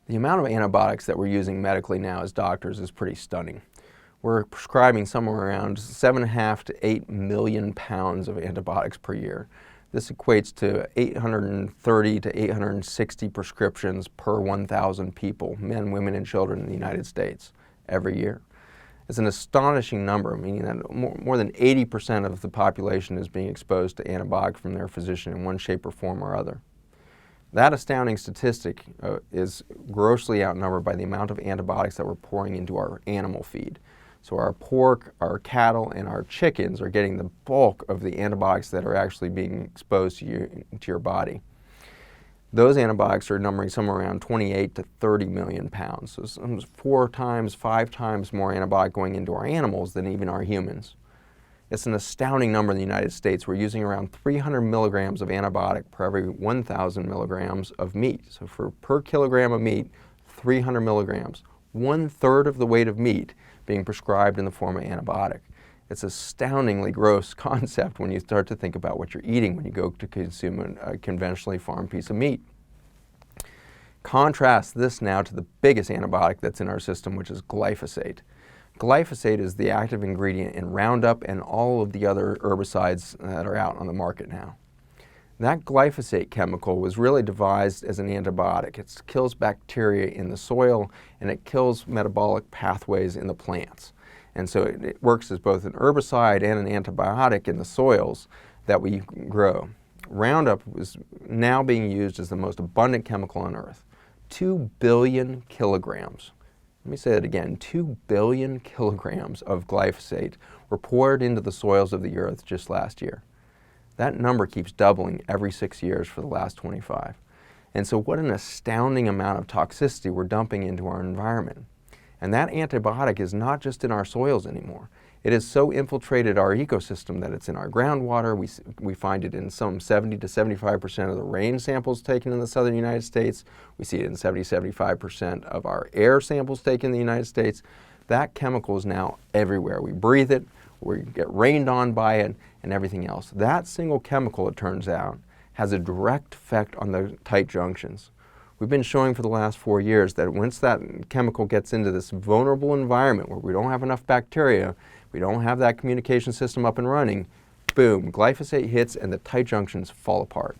The amount of antibiotics that we're using medically now as doctors is pretty stunning. We're prescribing somewhere around 7.5 to 8 million pounds of antibiotics per year. This equates to 830 to 860 prescriptions per 1,000 people, men, women, and children in the United States every year. It's an astonishing number, meaning that more than 80% of the population is being exposed to antibiotics from their physician in one shape or form or other. That astounding statistic is grossly outnumbered by the amount of antibiotics that we're pouring into our animal feed. So our pork, our cattle, and our chickens are getting the bulk of the antibiotics that are actually being exposed to your body. Those antibiotics are numbering somewhere around 28 to 30 million pounds. So it's 4 times, 5 times more antibiotic going into our animals than even our humans. It's an astounding number in the United States. We're using around 300 milligrams of antibiotic per every 1,000 milligrams of meat. So per kilogram of meat, 300 milligrams. 1/3 of the weight of meat being prescribed in the form of antibiotic. It's an astoundingly gross concept when you start to think about what you're eating when you go to consume a conventionally farmed piece of meat. Contrast this now to the biggest antibiotic that's in our system, which is glyphosate. Glyphosate is the active ingredient in Roundup and all of the other herbicides that are out on the market now. That glyphosate chemical was really devised as an antibiotic. It kills bacteria in the soil and it kills metabolic pathways in the plants. And so it works as both an herbicide and an antibiotic in the soils that we grow. Roundup is now being used as the most abundant chemical on Earth. 2 billion kilograms. Let me say that again, 2 billion kilograms of glyphosate were poured into the soils of the Earth just last year. That number keeps doubling every 6 years for the last 25. And so what an astounding amount of toxicity we're dumping into our environment. And that antibiotic is not just in our soils anymore. It has so infiltrated our ecosystem that it's in our groundwater. We find it in some 70 to 75% of the rain samples taken in the southern United States. We see it in 70-75% of our air samples taken in the United States. That chemical is now everywhere. We breathe it, we get rained on by it, and everything else. That single chemical, it turns out, has a direct effect on the tight junctions. We've been showing for the last 4 years that once that chemical gets into this vulnerable environment where we don't have enough bacteria, we don't have that communication system up and running, boom, glyphosate hits and the tight junctions fall apart.